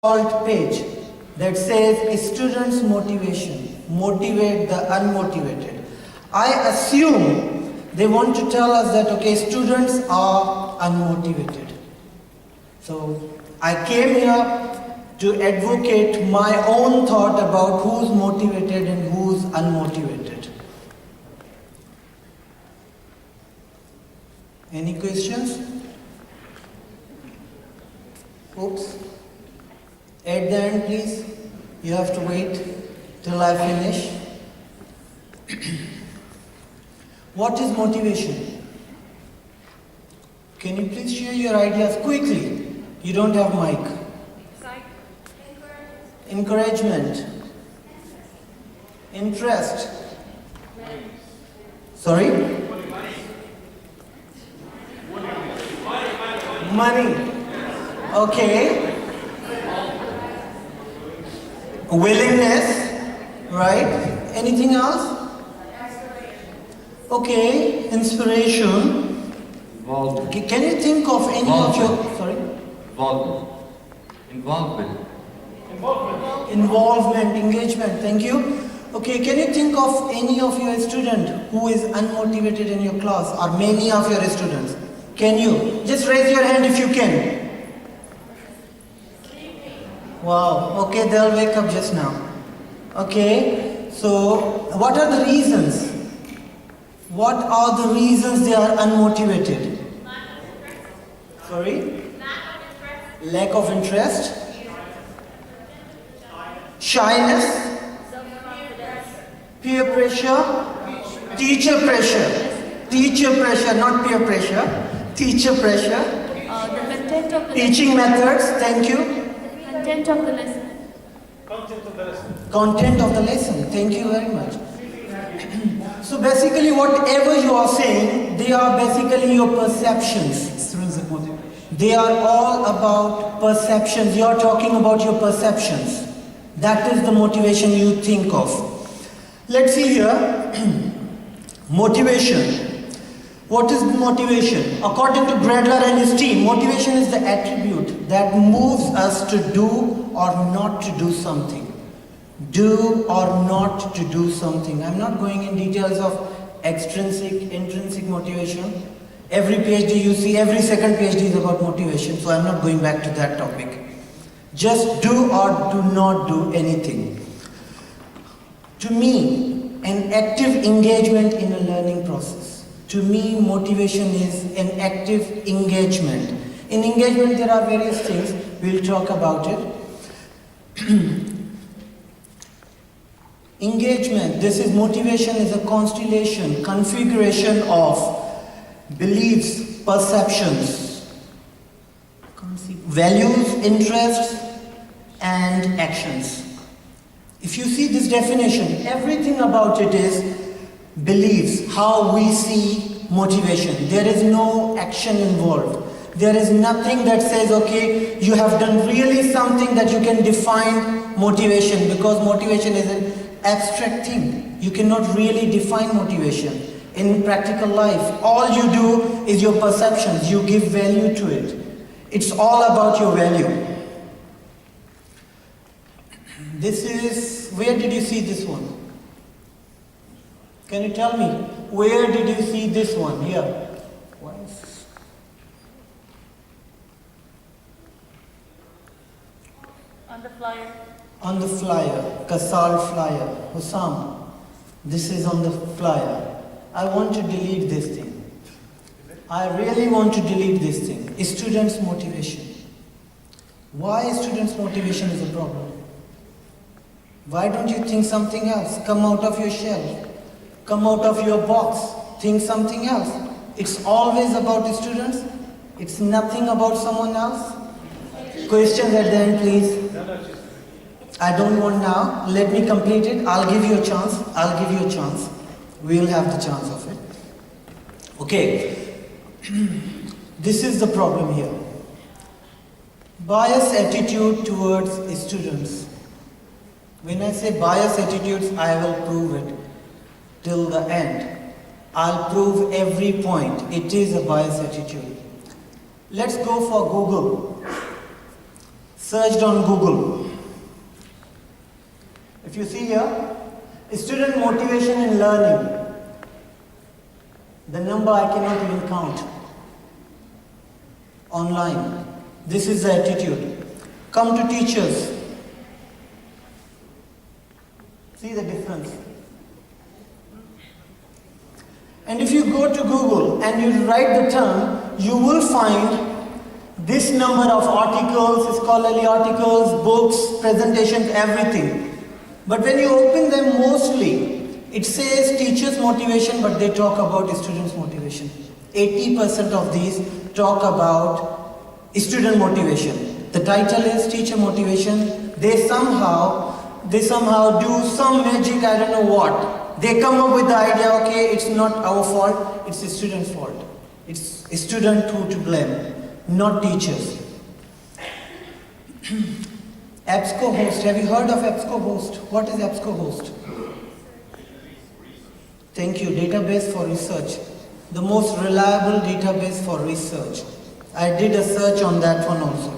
KSAALT page that says students motivation, motivate the unmotivated. I assume they want to tell us that okay, students are unmotivated. So I came here to advocate my own thought about who's motivated and who's unmotivated. Any questions? Oops. At the end, please. You have to wait till I finish. What is motivation? Can you please share your ideas quickly? You don't have mic. Encouragement. Interest. Sorry? Money. Okay. Willingness. Right. Anything else? Okay. Inspiration. Involvement. Can you think of any of your... Sorry? Involvement. Involvement, engagement. Thank you. Okay, can you think of any of your student who is unmotivated in your class or many of your students? Can you? Just raise your hand if you can. Wow, okay, they'll wake up just now. Okay, so what are the reasons? What are the reasons they are unmotivated? Sorry? Lack of interest. Shyness. Peer pressure. Teacher pressure. Teacher pressure, not peer pressure. Teacher pressure. The content of the Teaching methods, thank you. content of the lesson. Content of the lesson, thank you very much. So basically whatever you are saying, they are basically your perceptions. Extrinsic motivation. They are all about perceptions. You are talking about your perceptions. That is the motivation you think of. Let's see here. Motivation. What is motivation? According to Gradler and his team, motivation is the attribute that moves us to do or not to do something. Do or not to do something. I'm not going in details of extrinsic, intrinsic motivation. Every PhD you see, every second PhD is about motivation, so I'm not going back to that topic. Just do or do not do anything. To me, an active engagement in a learning process. To me, motivation is an active engagement. In engagement, there are various things. We'll talk about it. Engagement, this is motivation is a constellation, configuration of beliefs, perceptions, values, interests, and actions. If you see this definition, everything about it is beliefs, how we see motivation. There is no action involved. There is nothing that says, okay, you have done really something that you can define motivation, because motivation is an abstract thing. You cannot really define motivation. In practical life, all you do is your perceptions. You give value to it. It's all about your value. This is, where did you see this one? Can you tell me, where did you see this one? Here. Why is this? On the flyer. On the flyer, KSAALT flyer. Hussam, this is on the flyer. I want to delete this thing. I really want to delete this thing. Students' motivation. Why students' motivation is a problem? Why don't you think something else? Come out of your shell. Come out of your box. Think something else. It's always about students. It's nothing about someone else. Questions at the end, please. I don't want now. Let me complete it. I'll give you a chance. I'll give you a chance. We'll have the chance of it. Okay. This is the problem here. Bias attitude towards students. When I say bias attitudes, I will prove it till the end. I'll prove every point. It is a bias attitude. Let's go for Google. searched on Google. If you see here, student motivation in learning. The number I cannot even count. Online. This is the attitude. Come to teachers. See the difference. And if you go to Google and you write the term, you will find this number of articles, scholarly articles, books, presentations, everything. But when you open them, mostly it says teachers' motivation, but they talk about students' motivation. 80% of these talk about student motivation. The title is teacher motivation. They somehow do some magic, I don't know what. They come up with the idea, okay, it's not our fault, it's the student's fault. It's a student who to blame, not teachers. EBSCO host, have you heard of EBSCO host? What is EBSCO host? Thank you, database for research. The most reliable database for research. I did a search on that one also.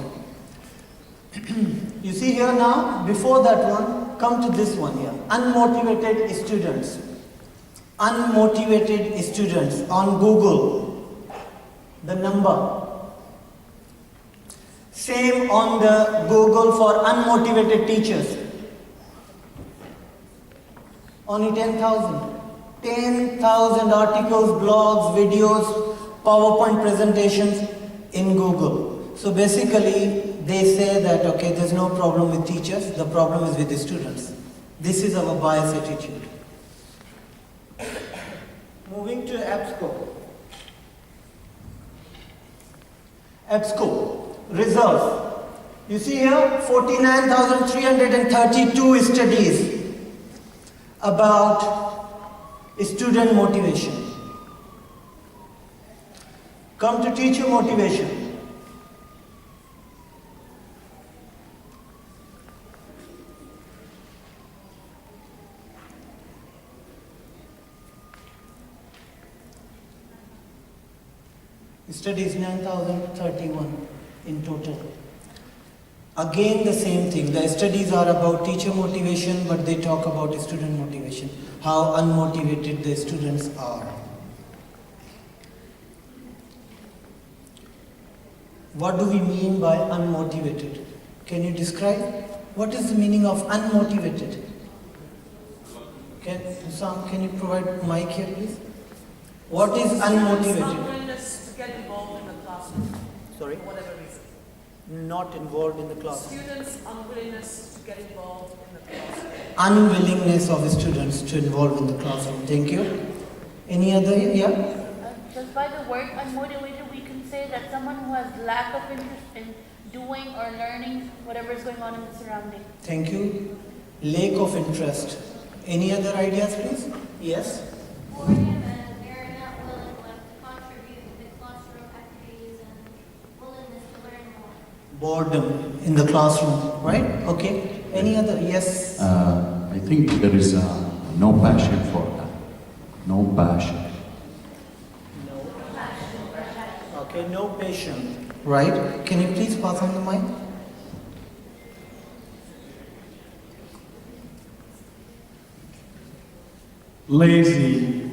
You see here now, before that one, come to this one here. Unmotivated students. Unmotivated students on Google. The number. Same on the Google for unmotivated teachers. Only 10,000. 10,000 articles, blogs, videos, PowerPoint presentations in Google. So basically, they say that, okay, there's no problem with teachers, the problem is with the students. This is our bias attitude. Moving to EBSCO. EBSCO, results. You see here, 49,332 studies about student motivation. Come to teacher motivation. Studies 9,031 in total. Again the same thing. The studies are about teacher motivation, but they talk about student motivation. How unmotivated the students are. What do we mean by unmotivated? Can you describe? What is the meaning of unmotivated? Can you provide mic here, please? What is unmotivated? Unwillingness to get involved in the classroom. Sorry? For whatever reason. Not involved in the class. Students' unwillingness to get involved in the classroom. Unwillingness of students to involve in the classroom. Thank you. Any other? Yeah? Just by the word unmotivated, we can say that someone who has lack of interest in doing or learning whatever is going on in the surrounding. Thank you. Lack of interest. Any other ideas, please? Yes? Boredom and they're not willing to contribute to the classroom activities and willingness to learn more. Boredom in the classroom, right? Okay. Any other? Yes? I think there is no passion for that. No passion. Okay, no patience. Right? Can you please pass on the mic? Lazy.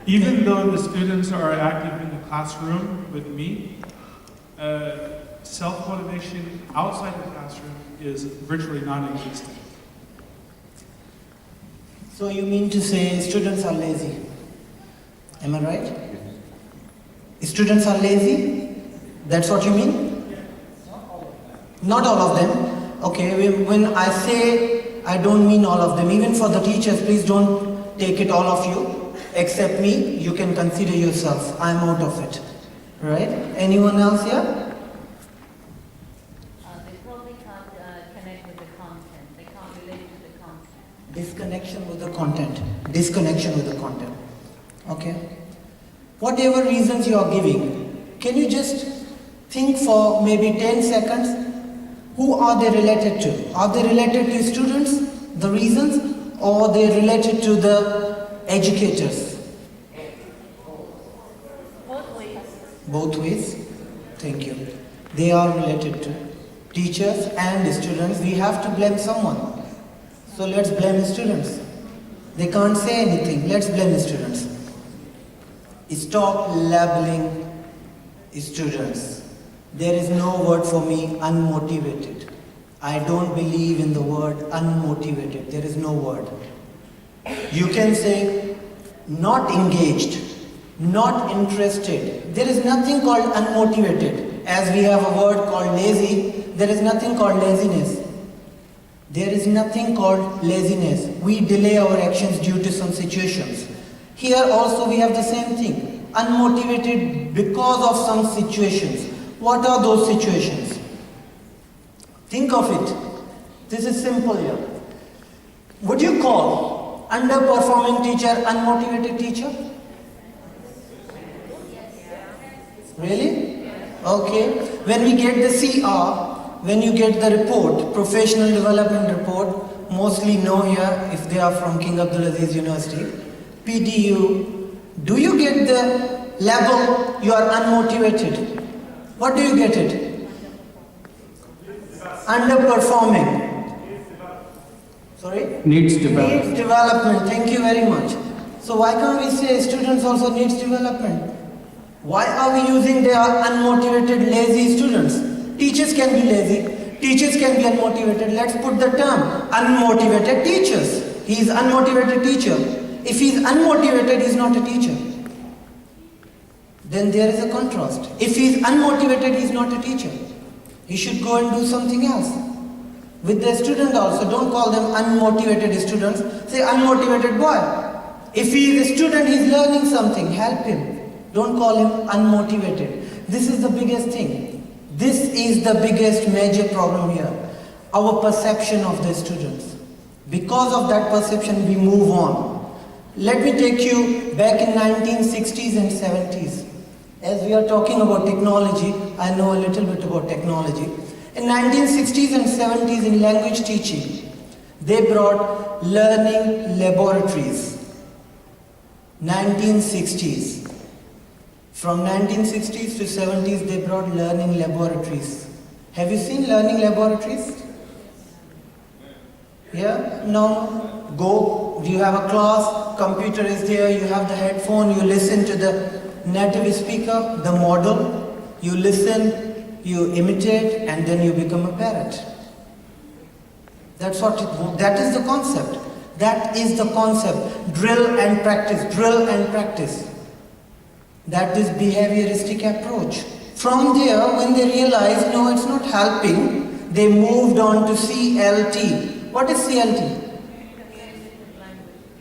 Even though the students are active in the classroom with me, self-motivation outside the classroom is virtually non-existent. So you mean to say students are lazy? Am I right? Students are lazy? That's what you mean? Not all of them. Okay, when I say I don't mean all of them, even for the teachers, please don't take it all of you. Except me, you can consider yourself. I'm out of it. Right? Anyone else here? They probably can't connect with the content. They can't relate to the content. Disconnection with the content. Disconnection with the content. Okay? Whatever reasons you are giving, can you just think for maybe 10 seconds? Who are they related to? Are they related to students, the reasons, or are they related to the educators? Both ways. Both ways. Thank you. They are related to. teachers and students, we have to blame someone. So let's blame students. They can't say anything, let's blame students. Stop labeling students. There is no word for me, unmotivated. I don't believe in the word unmotivated. There is no word. You can say not engaged, not interested. There is nothing called unmotivated. As we have a word called lazy, there is nothing called laziness. There is nothing called laziness. We delay our actions due to some situations. Here also we have the same thing. Unmotivated because of some situations. What are those situations? Think of it. This is simple here. Would you call underperforming teacher unmotivated teacher? Really? Okay. When we get the CR, when you get the report, professional development report, mostly know here if they are from King Abdulaziz University, PDU, do you get the label you are unmotivated? What do you get it? Underperforming. Sorry? Needs development. Needs development. Thank you very much. So why can't we say students also needs development? Why are we using they are unmotivated, lazy students? Teachers can be lazy. Teachers can be unmotivated. Let's put the term unmotivated teachers. He is unmotivated teacher. If he is unmotivated, he is not a teacher. Then there is a contrast. If he is unmotivated, he is not a teacher. He should go and do something else. With the student also, don't call them unmotivated students. Say unmotivated boy. If he is a student, he is learning something, help him. Don't call him unmotivated. This is the biggest thing. This is the biggest major problem here. Our perception of the students. Because of that perception, we move on. Let me take you back in 1960s and 70s. As we are talking about technology, I know a little bit about technology. In 1960s and 70s in language teaching, they brought learning laboratories. 1960s. From 1960s to 70s, they brought learning laboratories. Have you seen learning laboratories? Yeah? No? Go. You have a class, computer is there, you have the headphone, you listen to the native speaker, the model, you listen, you imitate, and then you become a parrot. That's what that is the concept. That is the concept. Drill and practice, drill and practice. That is behavioristic approach. From there, when they realized, no, it's not helping, they moved on to CLT. What is CLT?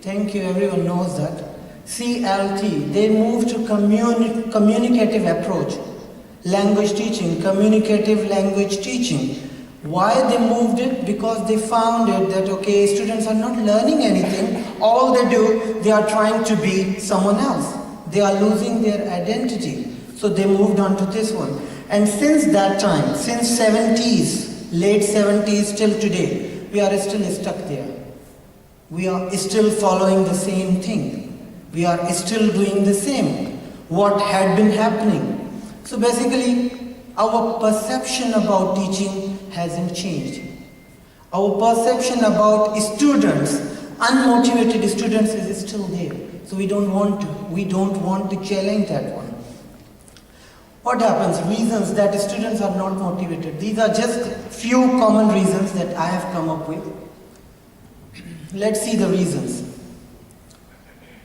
Thank you, everyone knows that. CLT, they moved to communicative approach. Language teaching, communicative language teaching. Why they moved it? Because they found it that, okay, students are not learning anything. All they do, they are trying to be someone else. They are losing their identity. So they moved on to this one. And since that time, since 70s, late 70s till today, we are still stuck there. We are still following the same thing. We are still doing the same. What had been happening. So basically, our perception about teaching hasn't changed. Our perception about students, unmotivated students, is still there. So we don't want to challenge that one. What happens? Reasons that students are not motivated. These are just few common reasons that I have come up with. Let's see the reasons.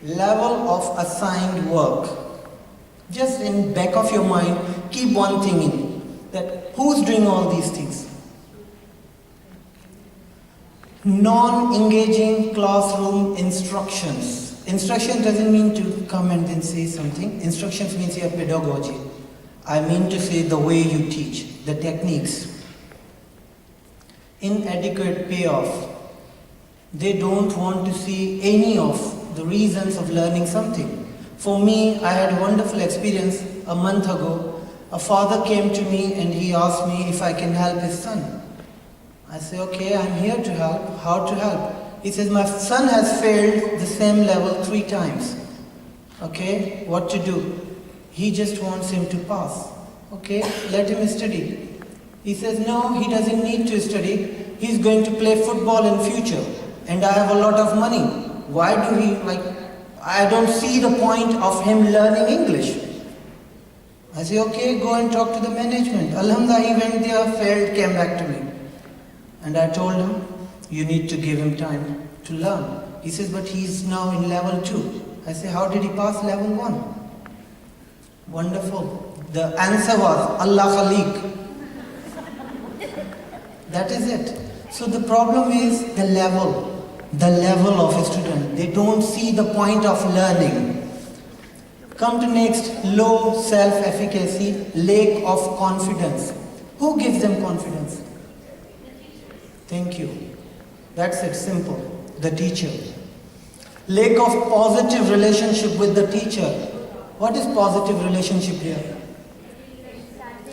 Level of assigned work. Just in back of your mind, keep one thing in, that who's doing all these things? Non-engaging classroom instructions. Instruction doesn't mean to come and then say something. Instructions means your pedagogy. I mean to say the way you teach, the techniques. Inadequate payoff. They don't want to see any of the reasons of learning something. For me, I had a wonderful experience a month ago. A father came to me and he asked me if I can help his son. I say, okay, I'm here to help. How to help? He says, my son has failed the same level 3 times. Okay, what to do? He just wants him to pass. Okay, let him study. He says, no, he doesn't need to study. He's going to play football in future. And I have a lot of money. Why do he, I don't see the point of him learning English. I say, okay, go and talk to the management. Alhamdulillah, he went there, failed, came back to me. And I told him, you need to give him time to learn. He says, but he's now in level 2. I say, how did he pass level 1? Wonderful. The answer was, Allah Khaliq. That is it. So the problem is the level of a student. They don't see the point of learning. Come to next, low self-efficacy, lack of confidence. Who gives them confidence? Thank you. That's it, simple. The teacher. Lack of positive relationship with the teacher. What is positive relationship here?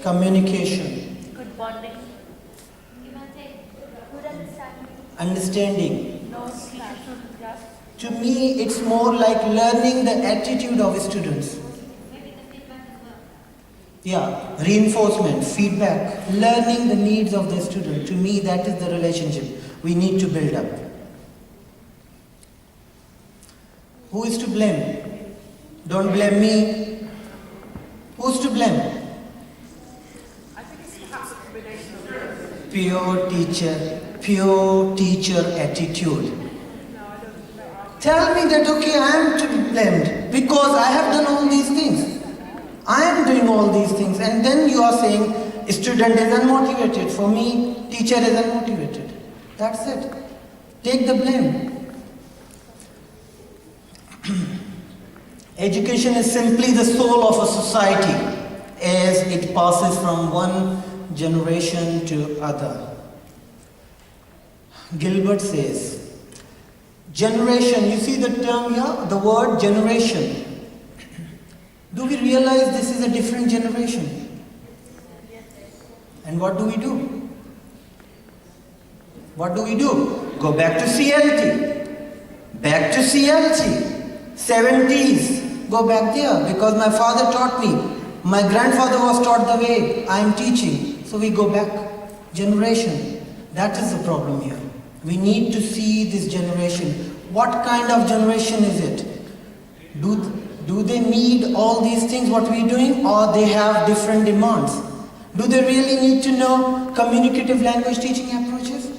Communication. Good bonding. Good understanding. Understanding. No teacher-student class. To me, it's more like learning the attitude of students. Maybe the feedback as well. Yeah, reinforcement, feedback, learning the needs of the student. To me, that is the relationship we need to build up. Who is to blame? Don't blame me. Who's to blame? I think it's perhaps a combination of both. Pure teacher attitude. No, I don't know. Tell me that, okay, I am to be blamed because I have done all these things. I am doing all these things, and then you are saying student is unmotivated. For me, teacher is unmotivated. That's it. Take the blame. Education is simply the soul of a society as it passes from one generation to other. Gilbert says, generation, you see the term here, the word generation. Do we realize this is a different generation? And what do we do? What do we do? Go back to CLT. Back to CLT. 70s. Go back there because my father taught me. My grandfather was taught the way I am teaching. So we go back. Generation. That is the problem here. We need to see this generation. What kind of generation is it? Do they need all these things what we are doing, or they have different demands? Do they really need to know communicative language teaching approaches?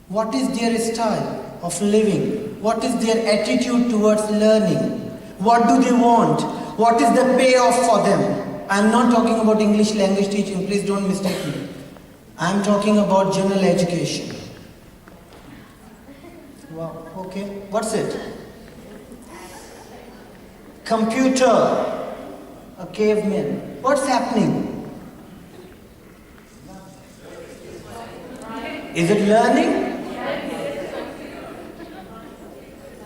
What is their style of living? What is their attitude towards learning? What do they want? What is the payoff for them? I am not talking about English language teaching, please don't mistake me. I am talking about general education. Wow, okay. What's it? Computer. A caveman. What's happening? Is it learning?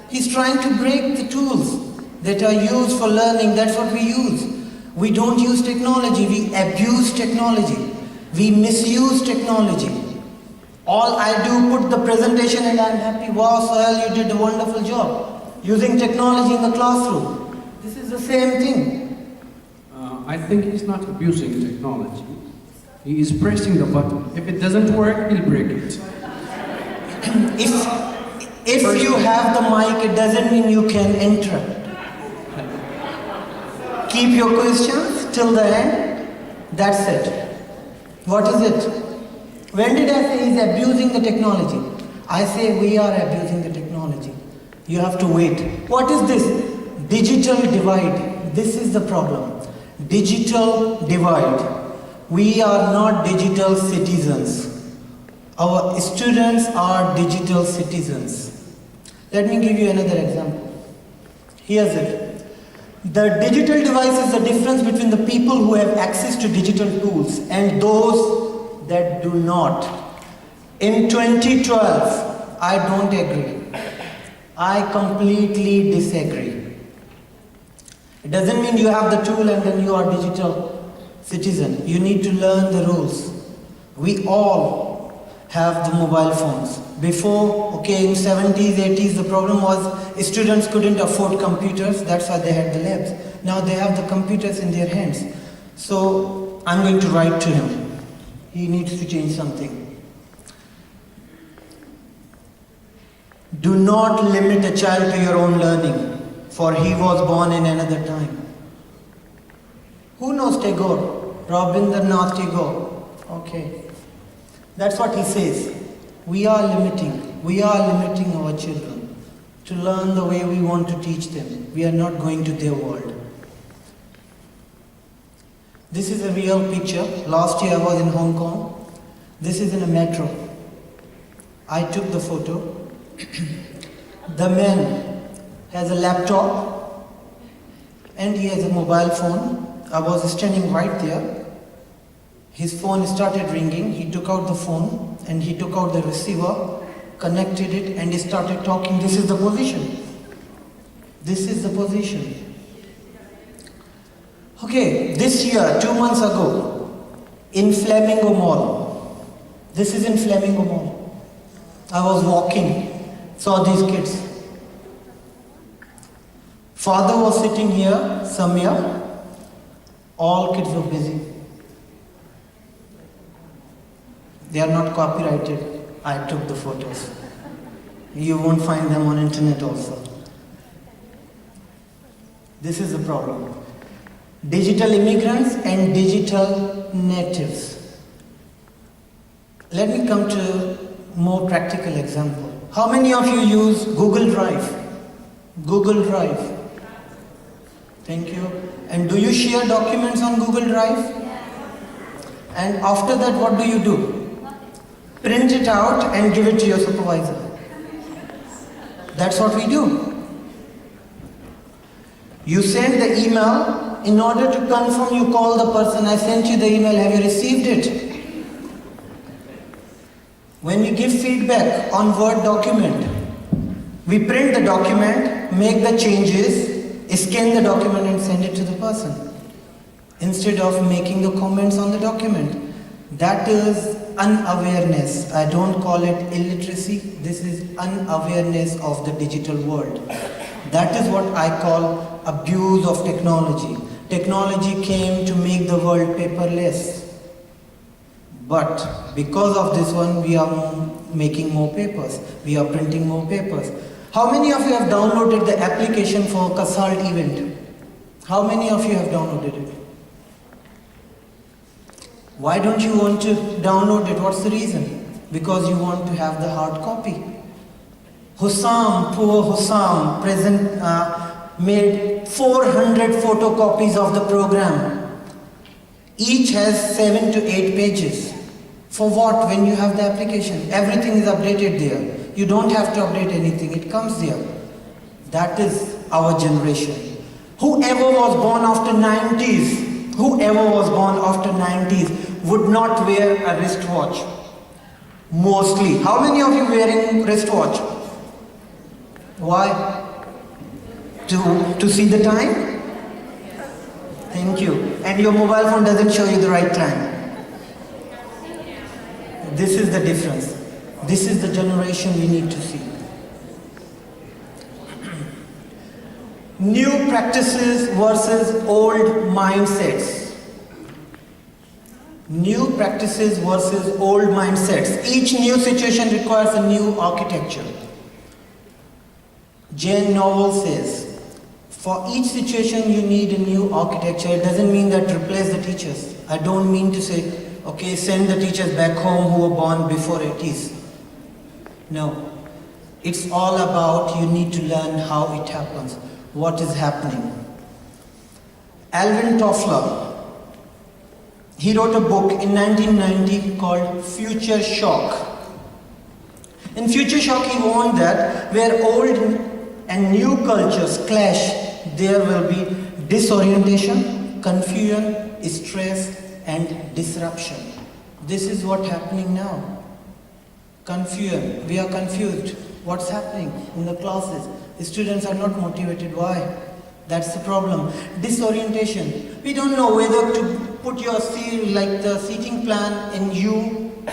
He's trying to break the tools that are used for learning. That's what we use. We don't use technology. We abuse technology. We misuse technology. All I do, put the presentation and I'm happy. Wow, Suhail, you did a wonderful job. Using technology in the classroom. This is the same thing. I think he's not abusing technology. He is pressing the button. If it doesn't work, he'll break it. If you have the mic, it doesn't mean you can interrupt. Keep your questions till the end. That's it. What is it? When did I say he's abusing the technology? I say we are abusing the technology. You have to wait. What is this? Digital divide. This is the problem. Digital divide. We are not digital citizens. Our students are digital citizens. Let me give you another example. Here's it. The digital device is the difference between the people who have access to digital tools and those that do not. In 2012, I don't agree. I completely disagree. It doesn't mean you have the tool and then you are digital citizen. You need to learn the rules. We all have the mobile phones. Before, okay, in 70s, 80s, the problem was students couldn't afford computers. That's why they had the labs. Now they have the computers in their hands. So I'm going to write to him. He needs to change something. Do not limit a child to your own learning, for he was born in another time. Who knows Tagore? Rabindranath Tagore. Okay. That's what he says. We are limiting our children to learn the way we want to teach them. We are not going to their world. This is a real picture. Last year I was in Hong Kong. This is in a metro. I took the photo. The man has a laptop and he has a mobile phone. I was standing right there. His phone started ringing. He took out the phone and he took out the receiver, connected it, and he started talking. This is the position. This is the position. Okay, this year, 2 months ago, in Flamingo Mall. This is in Flamingo Mall. I was walking, saw these kids. Father was sitting here, Samya. All kids were busy. They are not copyrighted. I took the photos. You won't find them on internet also. This is the problem. Digital immigrants and digital natives. Let me come to more practical example. How many of you use Google Drive? Google Drive. Thank you. And do you share documents on Google Drive? And after that, what do you do? Print it out and give it to your supervisor. That's what we do. You send the email. In order to confirm, you call the person, I sent you the email, have you received it? When we give feedback on Word document, we print the document, make the changes, scan the document and send it to the person, instead of making the comments on the document. That is unawareness. I don't call it illiteracy. This is unawareness of the digital world. That is what I call abuse of technology. Technology came to make the world paperless. But because of this one, we are making more papers. We are printing more papers. How many of you have downloaded the application for KSAALT event? How many of you have downloaded it? Why don't you want to download it? What's the reason? Because you want to have the hard copy. Hussam, poor Hussam, made 400 photocopies of the program. Each has 7 to 8 pages. For what? When you have the application, everything is updated there. You don't have to update anything, it comes there. That is our generation. Whoever was born after 90s, would not wear a wristwatch. Mostly. How many of you wearing wristwatch? Why? To see the time? Thank you. And your mobile phone doesn't show you the right time. This is the difference. This is the generation we need to see. New practices versus old mindsets. New practices versus old mindsets. Each new situation requires a new architecture. Jane Novel says, for each situation you need a new architecture. It doesn't mean that replace the teachers. I don't mean to say, okay, send the teachers back home who were born before 80s. No. It's all about you need to learn how it happens, what is happening. Alvin Toffler, he wrote a book in 1990 called Future Shock. In Future Shock, he warned that where old and new cultures clash, there will be disorientation, confusion, stress, and disruption. This is what's happening now. Confusion. We are confused. What's happening in the classes? The students are not motivated. Why? That's the problem. Disorientation. We don't know whether to put your the seating plan in U,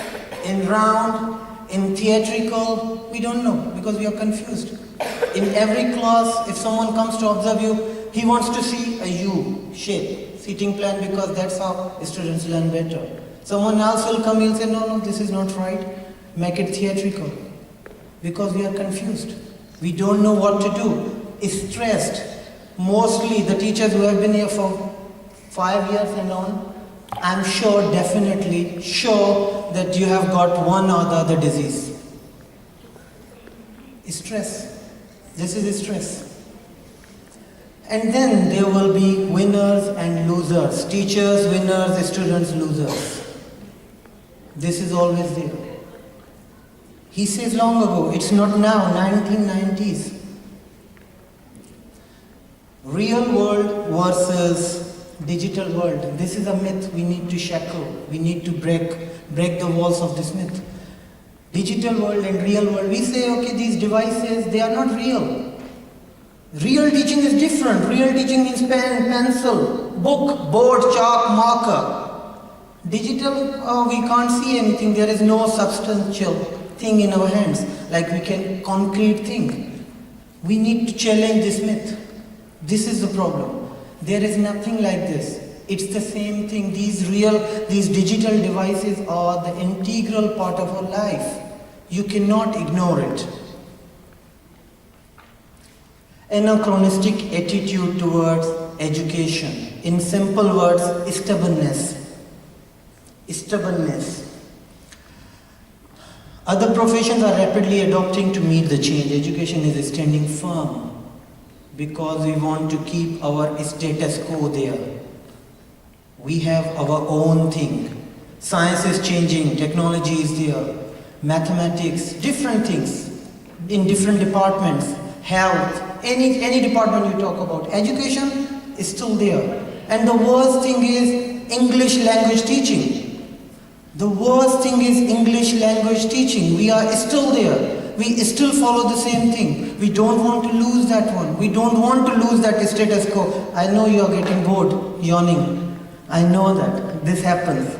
in round, in theatrical. We don't know because we are confused. In every class, if someone comes to observe you, he wants to see a U shape seating plan because that's how students learn better. Someone else will come, he'll say, no, this is not right. Make it theatrical. Because we are confused. We don't know what to do. Stressed. Mostly the teachers who have been here for 5 years and on, I'm sure, definitely sure that you have got one or the other disease. Stress. This is stress. And then there will be winners and losers. Teachers, winners, students, losers. This is always there. He says long ago, it's not now, 1990s. Real world versus digital world. This is a myth we need to shackle. We need to break the walls of this myth. Digital world and real world. We say, okay, these devices, they are not real. Real teaching is different. Real teaching means pen, pencil, book, board, chalk, marker. Digital, we can't see anything. There is no substantial thing in our hands, like we can concrete thing. We need to challenge this myth. This is the problem. There is nothing like this. It's the same thing. These digital devices are the integral part of our life. You cannot ignore it. Anachronistic attitude towards education. In simple words, stubbornness. Stubbornness. Other professions are rapidly adopting to meet the change. Education is standing firm because we want to keep our status quo there. We have our own thing. Science is changing, technology is there, mathematics, different things in different departments, health, any department you talk about. Education is still there. And the worst thing is English language teaching. The worst thing is English language teaching. We are still there. We still follow the same thing. We don't want to lose that one. We don't want to lose that status quo. I know you are getting bored, yawning. I know that. This happens.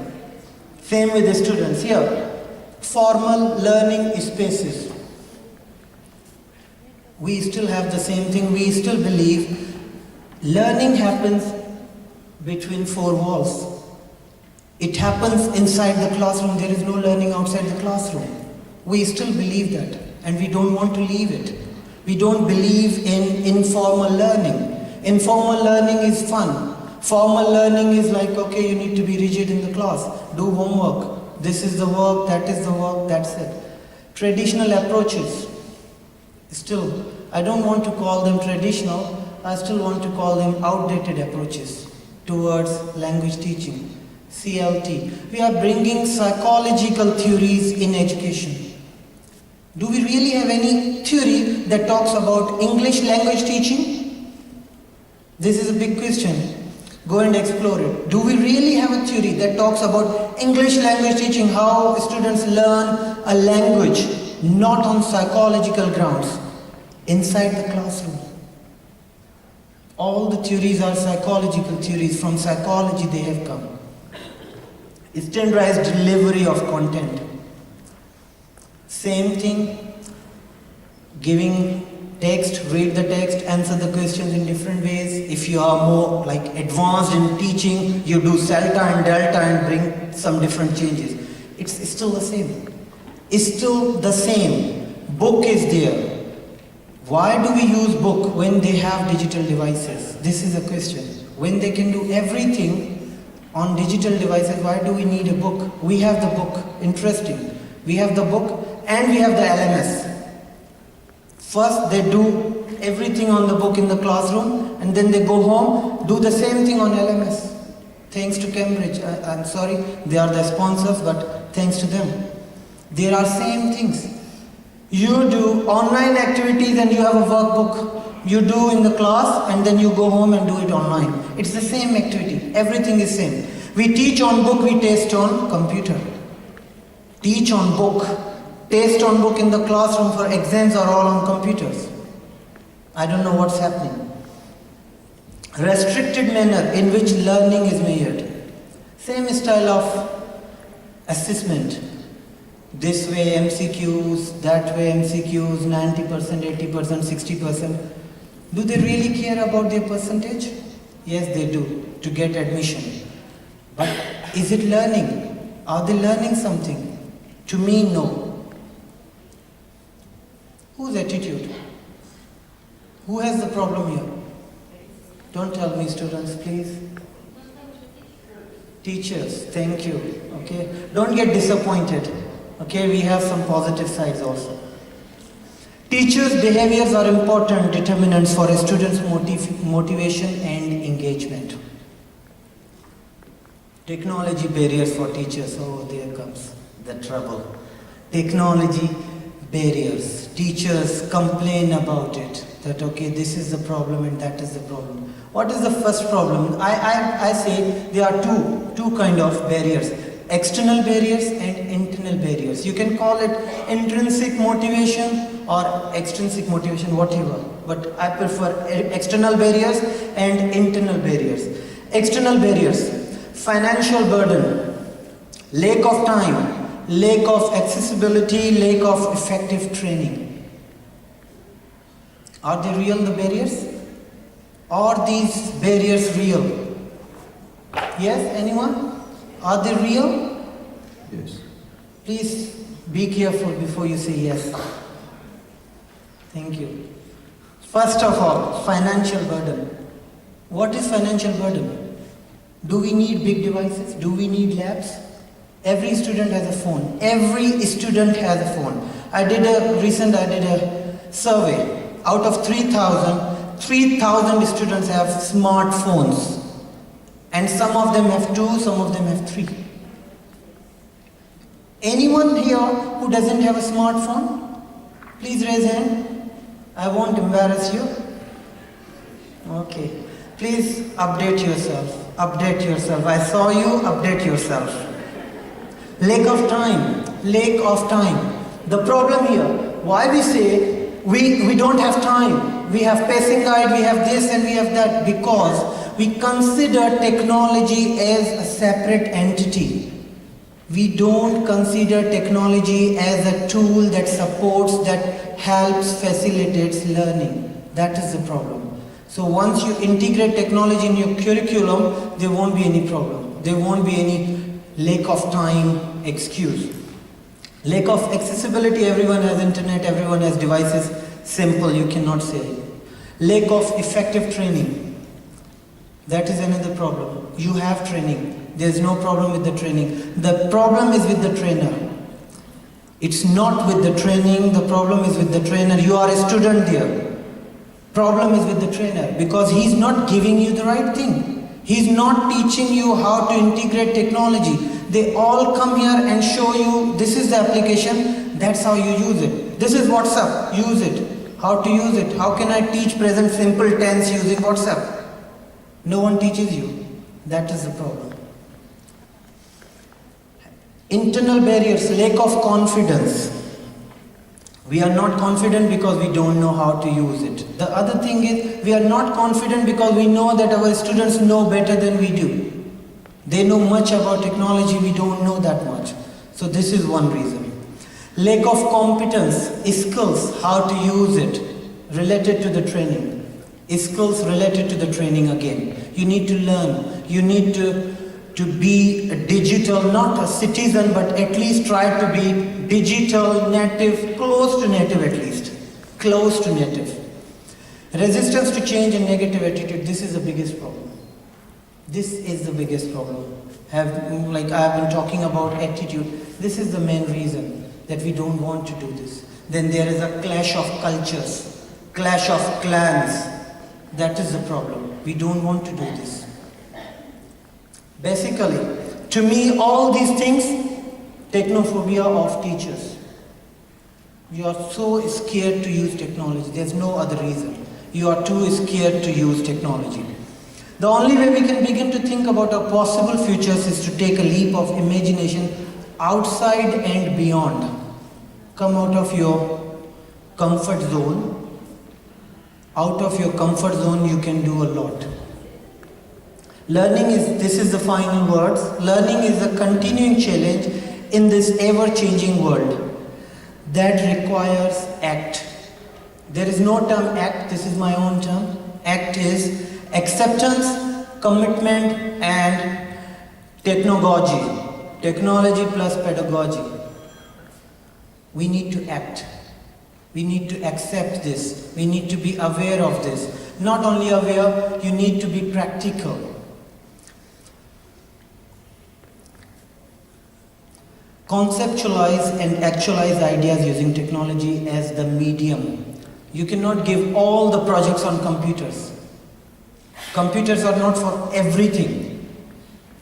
Same with the students here. Formal learning spaces. We still have the same thing. We still believe learning happens between four walls. It happens inside the classroom. There is no learning outside the classroom. We still believe that, and we don't want to leave it. We don't believe in informal learning. Informal learning is fun. Formal learning is like, okay, you need to be rigid in the class. Do homework. This is the work, that is the work, that's it. Traditional approaches. Still, I don't want to call them traditional. I still want to call them outdated approaches towards language teaching. KSAALT. We are bringing psychological theories in education. Do we really have any theory that talks about English language teaching? This is a big question. Go and explore it. Do we really have a theory that talks about English language teaching, how students learn a language, not on psychological grounds, inside the classroom? All the theories are psychological theories. From psychology they have come. Standardized delivery of content. Same thing, giving text, read the text, answer the questions in different ways. If you are more like advanced in teaching, you do CELTA and DELTA and bring some different changes. It's still the same. It's still the same. Book is there. Why do we use book when they have digital devices? This is a question. When they can do everything on digital devices, why do we need a book? We have the book. Interesting. We have the book and we have the LMS. First they do everything on the book in the classroom and then they go home, do the same thing on LMS. Thanks to Cambridge. I'm sorry, they are the sponsors, but thanks to them. There are same things. You do online activities and you have a workbook. You do in the class and then you go home and do it online. It's the same activity. Everything is same. We teach on book, we test on computer. Teach on book, test on book in the classroom for exams are all on computers. I don't know what's happening. Restricted manner in which learning is measured. Same style of assessment. This way MCQs, that way MCQs, 90%, 80%, 60%. Do they really care about their percentage? Yes, they do, to get admission. But is it learning? Are they learning something? To me, no. Whose attitude? Who has the problem here? Don't tell me, students, please. Teachers, thank you. Okay, don't get disappointed. Okay, we have some positive sides also. Teachers' behaviors are important determinants for a student's motivation and engagement. Technology barriers for teachers. Oh, there comes the trouble. Technology barriers. Teachers complain about it. That okay, this is the problem and that is the problem. What is the first problem? I say there are two kind of barriers. External barriers and internal barriers. You can call it intrinsic motivation or extrinsic motivation, whatever. But I prefer external barriers and internal barriers. External barriers, financial burden, lack of time, lack of accessibility, lack of effective training. Are they real, the barriers? Are these barriers real? Yes, anyone? Are they real? Yes. Please be careful before you say yes. Thank you. First of all, financial burden. What is financial burden? Do we need big devices? Do we need labs? Every student has a phone. Every student has a phone. I did a survey. Out of 3,000 students have smartphones. And some of them have 2, some of them have 3. Anyone here who doesn't have a smartphone? Please raise hand. I won't embarrass you. Okay. Please update yourself. Update yourself. I saw you, update yourself. Lack of time. Lack of time. The problem here, why we say we don't have time. We have passing guide, we have this and we have that, because we consider technology as a separate entity. We don't consider technology as a tool that supports, that helps, facilitates learning. That is the problem. So once you integrate technology in your curriculum, there won't be any problem. There won't be any lack of time excuse. Lack of accessibility, everyone has internet, everyone has devices. Simple, you cannot say. Lack of effective training. That is another problem. You have training. There's no problem with the training. The problem is with the trainer. It's not with the training, the problem is with the trainer. You are a student there. Problem is with the trainer because he's not giving you the right thing. He's not teaching you how to integrate technology. They all come here and show you this is the application, that's how you use it. This is WhatsApp, use it. How to use it? How can I teach present simple tense using WhatsApp? No one teaches you. That is the problem. Internal barriers, lack of confidence. We are not confident because we don't know how to use it. The other thing is, we are not confident because we know that our students know better than we do. They know much about technology, we don't know that much. So this is one reason. Lack of competence, skills, how to use it, related to the training. Skills related to the training again. You need to learn. You need to be a digital, not a citizen, but at least try to be digital, native, close to native at least. Close to native. Resistance to change and negative attitude, this is the biggest problem. This is the biggest problem. Like I have been talking about attitude, this is the main reason that we don't want to do this. Then there is a clash of cultures, clash of clans. That is the problem. We don't want to do this. Basically, to me, all these things, technophobia of teachers. You are so scared to use technology. There's no other reason. You are too scared to use technology. The only way we can begin to think about our possible futures is to take a leap of imagination outside and beyond. Come out of your comfort zone. Out of your comfort zone, you can do a lot. Learning is, this is the final words, learning is a continuing challenge in this ever-changing world that requires ACT. There is no term ACT, this is my own term. ACT is acceptance, commitment and technology. technology plus pedagogy. We need to act. We need to accept this. We need to be aware of this. Not only aware, you need to be practical. Conceptualize and actualize ideas using technology as the medium. You cannot give all the projects on computers. Computers are not for everything.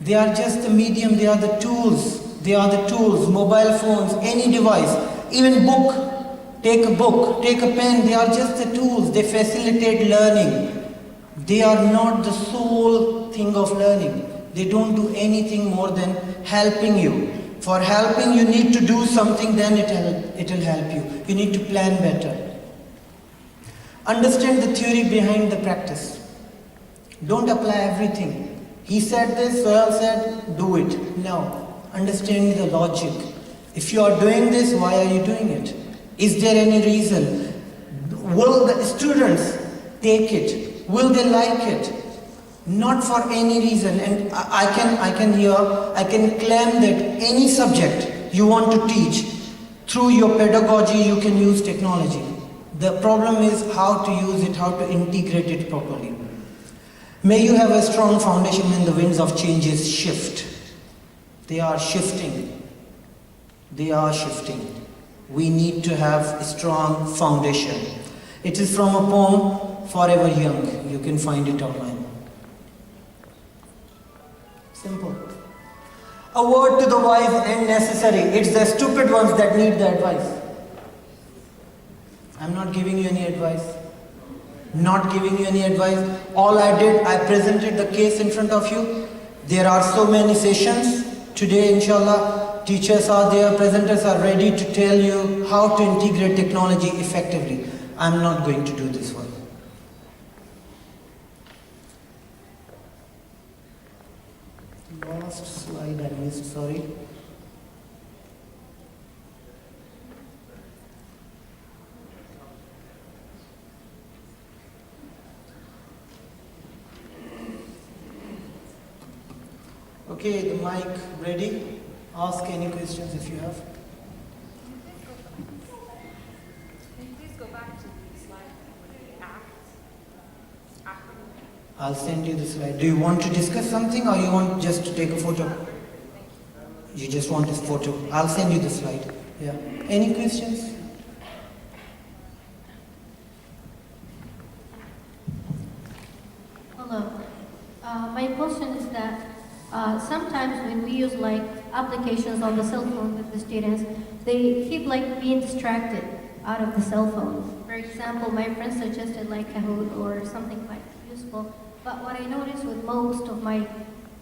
They are just the medium, they are the tools. They are the tools, mobile phones, any device, even book. Take a book, take a pen, they are just the tools. They facilitate learning. They are not the sole thing of learning. They don't do anything more than helping you. For helping, you need to do something, then it will help you. You need to plan better. Understand the theory behind the practice. Don't apply everything. He said this, Suhail said, do it. No. Understand the logic. If you are doing this, why are you doing it? Is there any reason? Will the students take it? Will they like it? Not for any reason. And I can claim that any subject you want to teach, through your pedagogy you can use technology. The problem is how to use it, how to integrate it properly. May you have a strong foundation when the winds of changes shift. They are shifting. They are shifting. We need to have a strong foundation. It is from a poem, Forever Young. You can find it online. Simple. A word to the wise and necessary. It's the stupid ones that need the advice. I'm not giving you any advice. Not giving you any advice. All I did, I presented the case in front of you. There are so many sessions. Today, inshallah, teachers are there, presenters are ready to tell you how to integrate technology effectively. I'm not going to do this one. Last slide I missed, sorry. Okay, the mic ready? Ask any questions if you have. Can you please go back to the slide with the acronym? I'll send you the slide. Do you want to discuss something or you want just to take a photo? You just want a photo. I'll send you the slide. Yeah. Any questions? Hello. My question is that sometimes when we use like applications on the cell phone with the students, they keep like being distracted out of the cell phone. For example, my friend suggested like Kahoot or something like useful. But what I noticed with most of my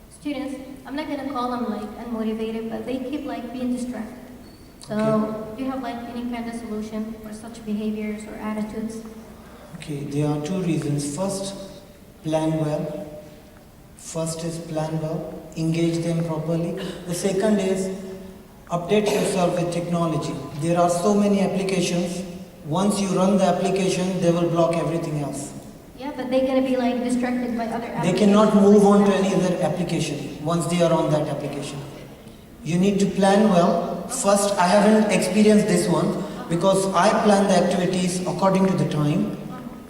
students, I'm not gonna call them like unmotivated, but they keep like being distracted. So do you have like any kind of solution for such behaviors or attitudes? Okay, there are two reasons. First, plan well. First is plan well, engage them properly. The second is update yourself with technology. There are so many applications. Once you run the application, they will block everything else. Yeah, but they're gonna be like distracted by other applications. They cannot move on to any other application once they are on that application. You need to plan well. First, I haven't experienced this one because I plan the activities according to the time.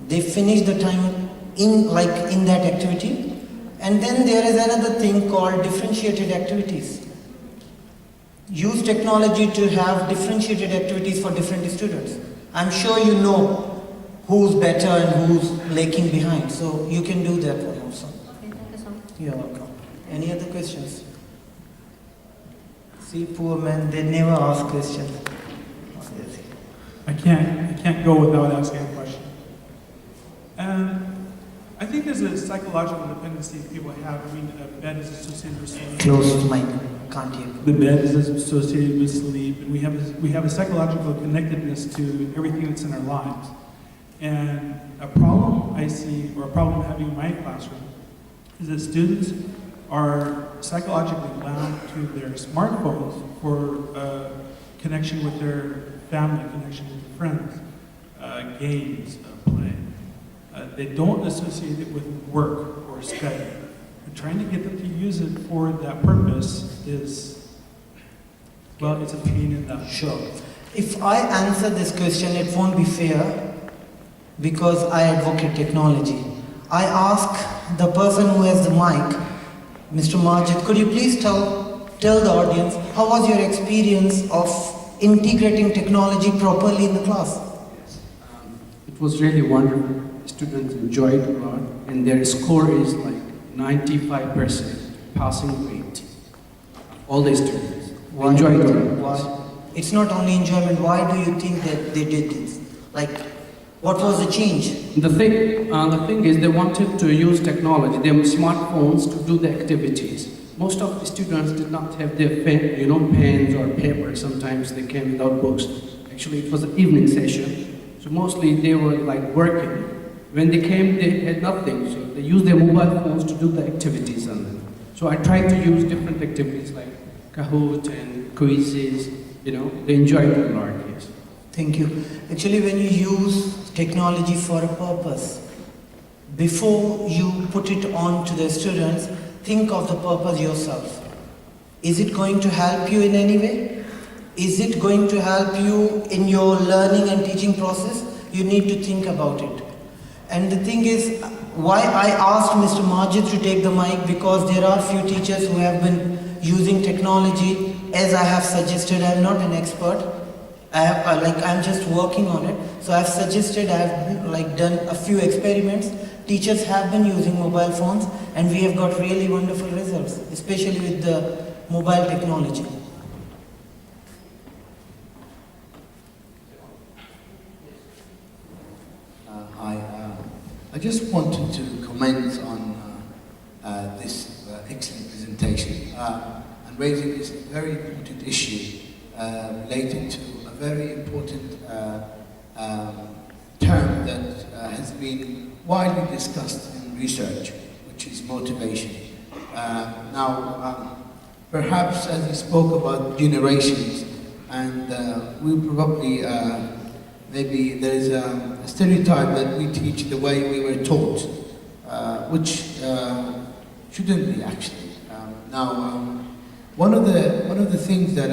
They finish the time in that activity. And then there is another thing called differentiated activities. Use technology to have differentiated activities for different students. I'm sure you know who's better and who's lagging behind. So you can do that one also. Okay, thank you so much. You're welcome. Any other questions? See, poor man, they never ask questions. I can't go without asking a question. I think there's a psychological dependency people have. I mean, a bed is associated with sleep. Close to mic, can't hear. The bed is associated with sleep, and we have a psychological connectedness to everything that's in our lives. And a problem I see, or a problem I'm having in my classroom, is that students are psychologically bound to their smartphones for connection with their family, connection with their friends, games, play. They don't associate it with work or study. And trying to get them to use it for that purpose is Well, it's a pain in the... Sure. If I answer this question, it won't be fair because I advocate technology. I ask the person who has the mic, Mr. Majid, could you please tell the audience how was your experience of integrating technology properly in the class? It was really wonderful. Students enjoyed a lot, and their score is like 95% passing rate. All the students enjoyed it. Why? It's not only enjoyment. Why do you think that they did this? Like, what was the change? The thing is, they wanted to use technology, their smartphones, to do the activities. Most of the students did not have their pens or paper. Sometimes they came without books. Actually, it was an evening session, so mostly they were like working. When they came, they had nothing, so they used their mobile phones to do the activities on them. So I tried to use different activities like Kahoot and quizzes. They enjoyed it a lot. Yes. Thank you. Actually, when you use technology for a purpose, before you put it on to the students, think of the purpose yourself. Is it going to help you in any way? Is it going to help you in your learning and teaching process? You need to think about it. And the thing is, why I asked Mr. Majid to take the mic, because there are few teachers who have been using technology as I have suggested. I am not an expert. I'm just working on it. So I have suggested, I have done a few experiments. Teachers have been using mobile phones and we have got really wonderful results, especially with the mobile technology. I just wanted to comment on this excellent presentation and raising this very important issue related to a very important term that has been widely discussed in research, which is motivation. Perhaps as you spoke about generations, and we probably, maybe there's a stereotype that we teach the way we were taught, which shouldn't be actually. One of the things that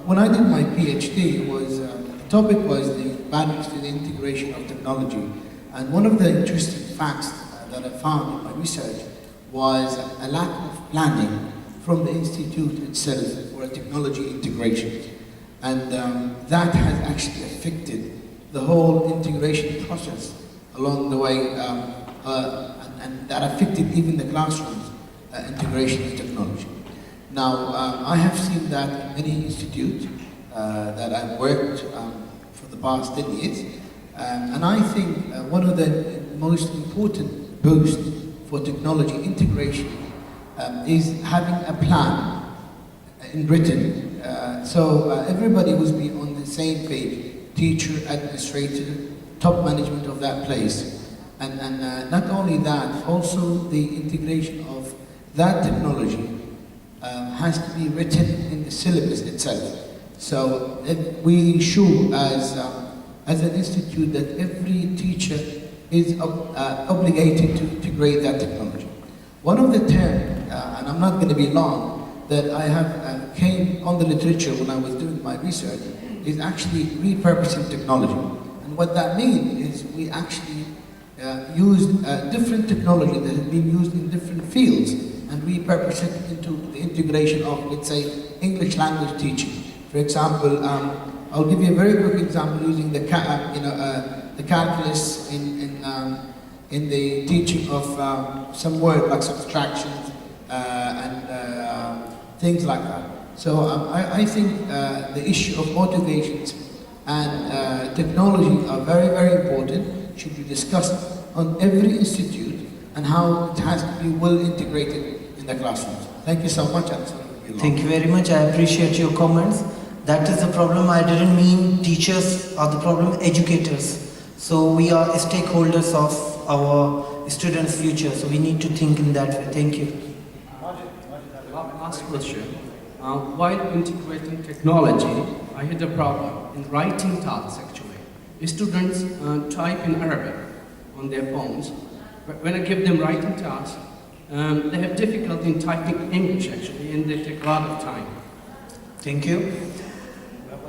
when I did my PhD, the topic was the barriers to the integration of technology, and one of the interesting facts that I found in my research was a lack of planning from the institute itself for a technology integration, and that has actually affected the whole integration process along the way, and that affected even the classrooms integration of technology. I have seen that in many institutes that I've worked for the past 10 years, and I think one of the most important boosts for technology integration is having a plan in written, so everybody will be on the same page, teacher, administrator, top management of that place, and not only that, also the integration of that technology has to be written in the syllabus itself. So we ensure as an institute that every teacher is obligated to integrate that technology. One of the terms, and I'm not going to be long, that I have came on the literature when I was doing my research, is actually repurposing technology. And what that means is we actually use different technology that has been used in different fields and repurpose it into the integration of, let's say, English language teaching. For example, I'll give you a very quick example using the calculus in the teaching of some word like subtractions and things like that. So I think the issue of motivations and technology are very, very important, should be discussed on every institute and how it has to be well integrated in the classrooms. Thank you so much. Thank you very much. I appreciate your comments. That is the problem. I didn't mean teachers are the problem, educators. So we are stakeholders of our students' future. So we need to think in that way. Thank you. Last question. While integrating technology, I had a problem in writing tasks actually. Students type in Arabic on their phones, but when I give them writing tasks, they have difficulty in typing English actually, and they take a lot of time. Thank you.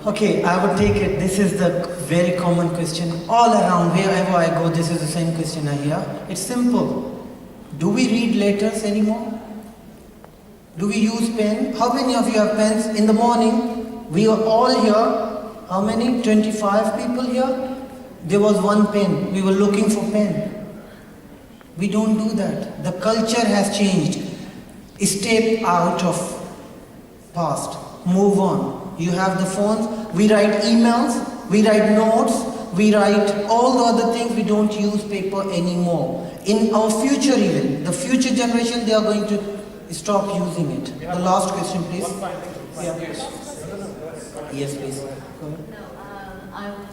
Okay, I would take it. This is the very common question. All around, wherever I go, this is the same question I hear. It's simple. Do we read letters anymore? Do we use pen? How many of you have pens? In the morning, we were all here. How many? 25 people here? There was one pen. We were looking for pen. We don't do that. The culture has changed. Step out of past. Move on. You have the phones. We write emails. We write notes. We write all the other things. We don't use paper anymore. In our future even, the future generation, they are going to stop using it. The last question, please. Yeah. Yes, please. Go ahead. No, I was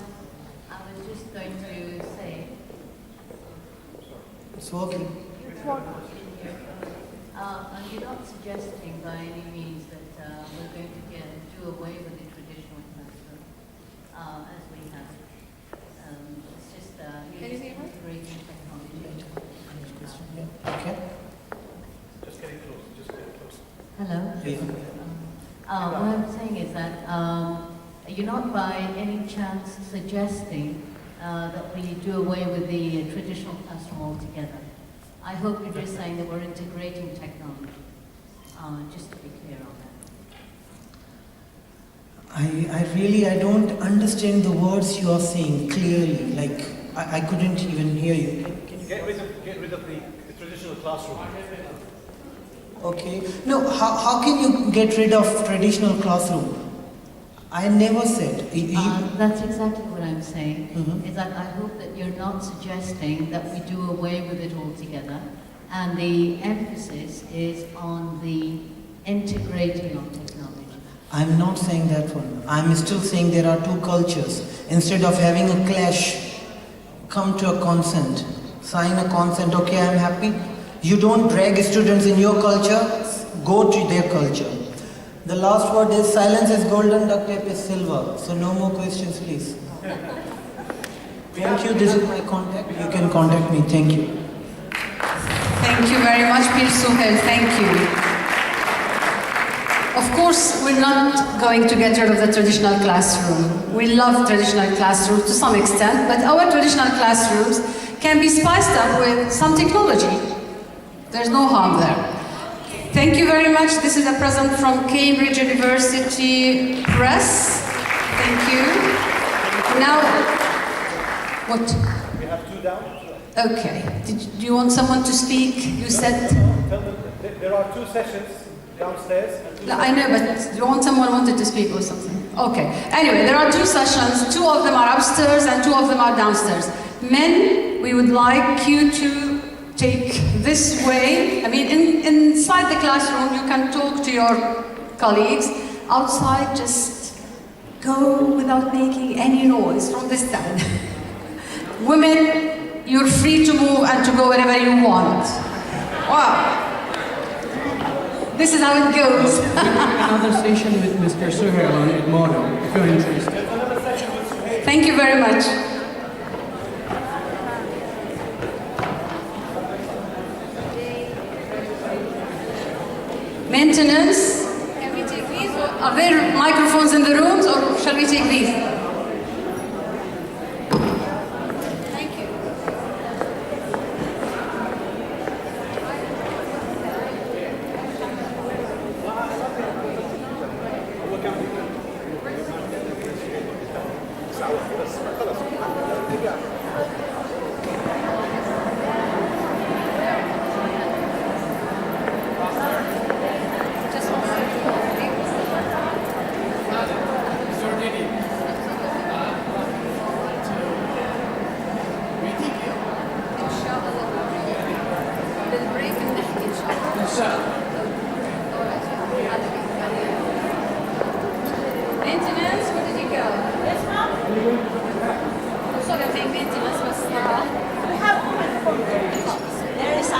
just going to say. It's working. You're not suggesting by any means that we're going to do away with the traditional classroom as we have it. It's just integrating technology. Okay. Just getting close. Hello? Yeah. What I'm saying is that you're not by any chance suggesting that we do away with the traditional classroom altogether. I hope you're just saying that we're integrating technology, just to be clear on that. I don't understand the words you are saying clearly. Like, I couldn't even hear you. Can you get rid of the traditional classroom? Okay. No, how can you get rid of traditional classroom? I never said. That's exactly what I'm saying, Mhm. is that I hope that you're not suggesting that we do away with it altogether, and the emphasis is on the integrating of technology. I'm not saying that one. I'm still saying there are two cultures. Instead of having a clash, come to a consent. Sign a consent. Okay, I'm happy. You don't drag students in your culture, go to their culture. The last word is silence is golden, duct tape is silver. So no more questions, please. Thank you. This is my contact. You can contact me. Thank you. Thank you very much, Pir Suhail. Thank you. Of course, we're not going to get rid of the traditional classroom. We love traditional classrooms to some extent, but our traditional classrooms can be spiced up with some technology. There's no harm there. Thank you very much. This is a present from Cambridge University Press. Thank you. Now, what? We have two down. Okay. Do you want someone to speak? You said... Tell them there are two sessions downstairs. No, I know, but do you want someone who wanted to speak or something? Okay. Anyway, there are two sessions. Two of them are upstairs and two of them are downstairs. Men, we would like you to take this way. I mean, inside the classroom, you can talk to your colleagues. Outside, just go without making any noise from the stand. Women, you're free to move and to go wherever you want. Wow. This is how it goes. Another session with Mr. Suhail on Edmodo, if you're interested. Thank you very much. Maintenance. Can we take these? Are there microphones in the rooms, or shall we take these? Thank you. Maintenance, where did you go? Yes, ma'am. Sorry, I think maintenance was We have there is a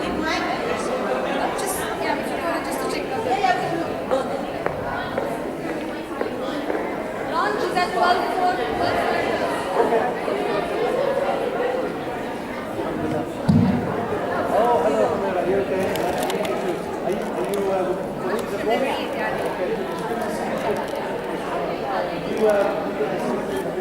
big mic. just, yeah, if you go just to check that. Lunch is at 12:04. Oh, hello, Pamela. Are you okay? Are you you